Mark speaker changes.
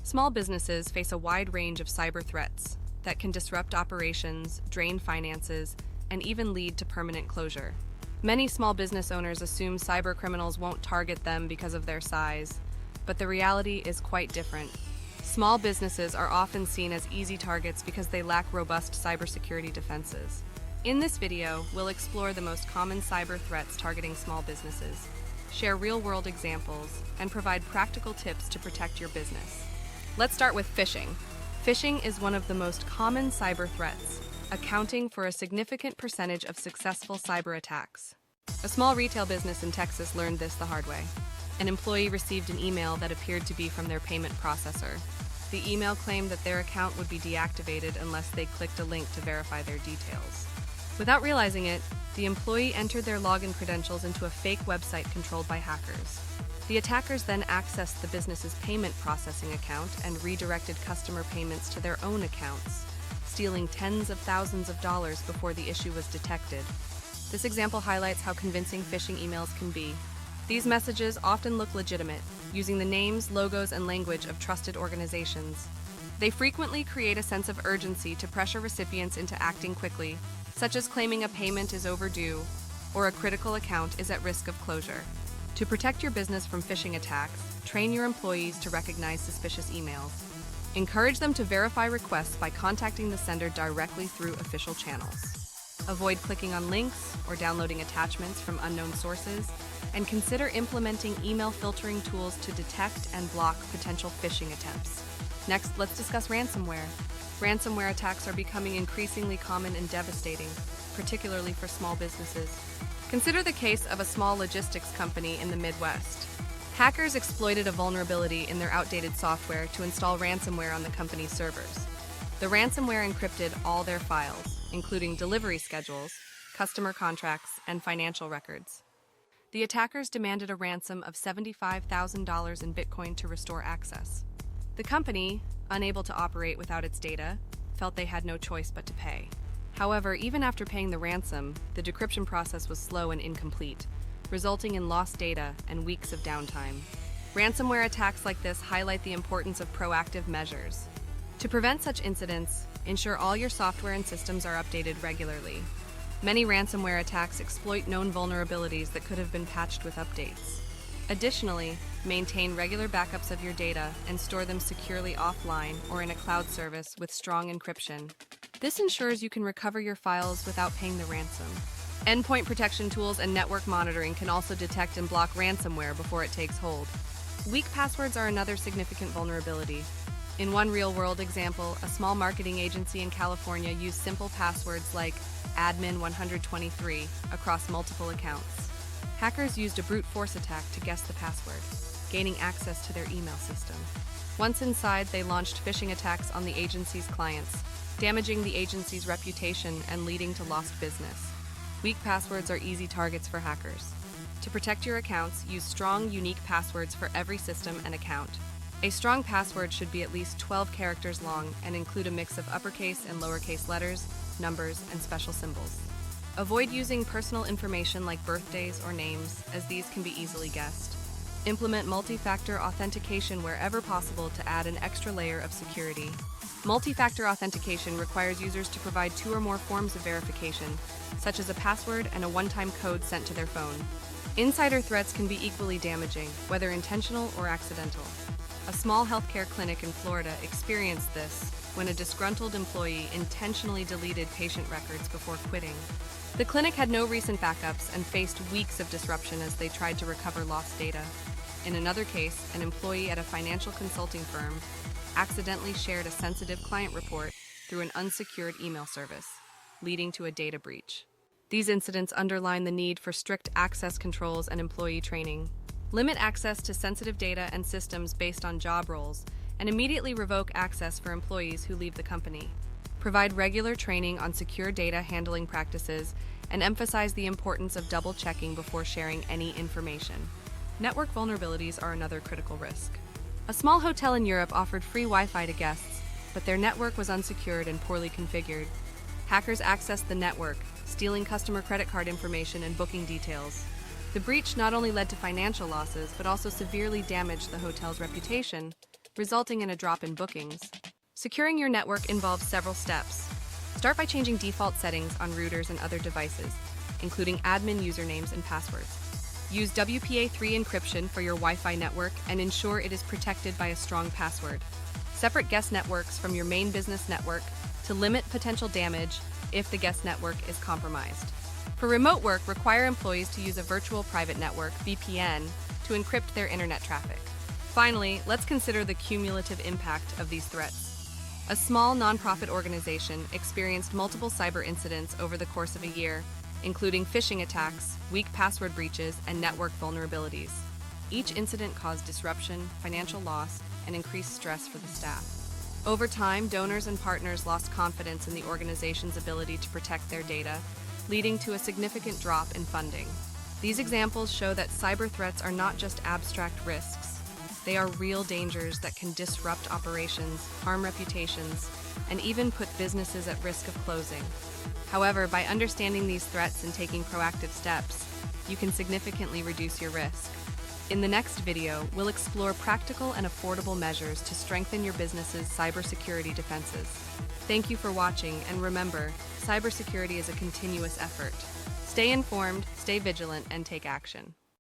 Speaker 1: Small businesses face a wide range of cyber threats that can disrupt operations, drain finances, and even lead to permanent closure. Many small business owners assume cyber criminals won't target them because of their size, but the reality is quite different. Small businesses are often seen as easy targets because they lack robust cybersecurity defenses. In this video, we'll explore the most common cyber threats targeting small businesses, share real-world examples, and provide practical tips to protect your business. Let's start with phishing. Phishing is one of the most common cyber threats, accounting for a significant percentage of successful cyber attacks. A small retail business in Texas learned this the hard way. An employee received an email that appeared to be from their payment processor. The email claimed that their account would be deactivated unless they clicked a link to verify their details. Without realizing it, the employee entered their login credentials into a fake website controlled by hackers. The attackers then accessed the business's payment processing account and redirected customer payments to their own accounts, stealing tens of thousands of dollars before the issue was detected. This example highlights how convincing phishing emails can be. These messages often look legitimate, using the names, logos, and language of trusted organizations. They frequently create a sense of urgency to pressure recipients into acting quickly, such as claiming a payment is overdue or a critical account is at risk of closure. To protect your business from phishing attacks, train your employees to recognize suspicious emails. Encourage them to verify requests by contacting the sender directly through official channels. Avoid clicking on links or downloading attachments from unknown sources, and consider implementing email filtering tools to detect and block potential phishing attempts. Next, let's discuss ransomware. Ransomware attacks are becoming increasingly common and devastating, particularly for small businesses. Consider the case of a small logistics company in the Midwest. Hackers exploited a vulnerability in their outdated software to install ransomware on the company's servers. The ransomware encrypted all their files, including delivery schedules, customer contracts, and financial records. The attackers demanded a ransom of $75,000 in Bitcoin to restore access. The company, unable to operate without its data, felt they had no choice but to pay. However, even after paying the ransom, the decryption process was slow and incomplete, resulting in lost data and weeks of downtime. Ransomware attacks like this highlight the importance of proactive measures. To prevent such incidents, ensure all your software and systems are updated regularly. Many ransomware attacks exploit known vulnerabilities that could have been patched with updates. Additionally, maintain regular backups of your data and store them securely offline or in a cloud service with strong encryption. This ensures you can recover your files without paying the ransom. Endpoint protection tools and network monitoring can also detect and block ransomware before it takes hold. Weak passwords are another significant vulnerability. In one real-world example, a small marketing agency in California used simple passwords like admin123 across multiple accounts. Hackers used a brute force attack to guess the password, gaining access to their email system. Once inside, they launched phishing attacks on the agency's clients, damaging the agency's reputation and leading to lost business. Weak passwords are easy targets for hackers. To protect your accounts, use strong, unique passwords for every system and account. A strong password should be at least 12 characters long and include a mix of uppercase and lowercase letters, numbers, and special symbols. Avoid using personal information like birthdays or names, as these can be easily guessed. Implement multi-factor authentication wherever possible to add an extra layer of security. Multi-factor authentication requires users to provide 2 or more forms of verification, such as a password and a one-time code sent to their phone. Insider threats can be equally damaging, whether intentional or accidental. A small healthcare clinic in Florida experienced this when a disgruntled employee intentionally deleted patient records before quitting. The clinic had no recent backups and faced weeks of disruption as they tried to recover lost data. In another case, an employee at a financial consulting firm accidentally shared a sensitive client report through an unsecured email service, leading to a data breach. These incidents underline the need for strict access controls and employee training. Limit access to sensitive data and systems based on job roles, and immediately revoke access for employees who leave the company. Provide regular training on secure data handling practices, and emphasize the importance of double-checking before sharing any information. Network vulnerabilities are another critical risk. A small hotel in Europe offered free Wi-Fi to guests, but their network was unsecured and poorly configured. Hackers accessed the network, stealing customer credit card information and booking details. The breach not only led to financial losses, but also severely damaged the hotel's reputation, resulting in a drop in bookings. Securing your network involves several steps. Start by changing default settings on routers and other devices, including admin usernames and passwords. Use WPA3 encryption for your Wi-Fi network and ensure it is protected by a strong password. Separate guest networks from your main business network to limit potential damage if the guest network is compromised. For remote work, require employees to use a virtual private network, VPN, to encrypt their internet traffic. Finally, let's consider the cumulative impact of these threats. A small nonprofit organization experienced multiple cyber incidents over the course of a year, including phishing attacks, weak password breaches, and network vulnerabilities. Each incident caused disruption, financial loss, and increased stress for the staff. Over time, donors and partners lost confidence in the organization's ability to protect their data, leading to a significant drop in funding. These examples show that cyber threats are not just abstract risks. They are real dangers that can disrupt operations, harm reputations, and even put businesses at risk of closing. However, by understanding these threats and taking proactive steps, you can significantly reduce your risk. In the next video, we'll explore practical and affordable measures to strengthen your business's cybersecurity defenses. Thank you for watching, and remember, cybersecurity is a continuous effort. Stay informed, stay vigilant, and take action.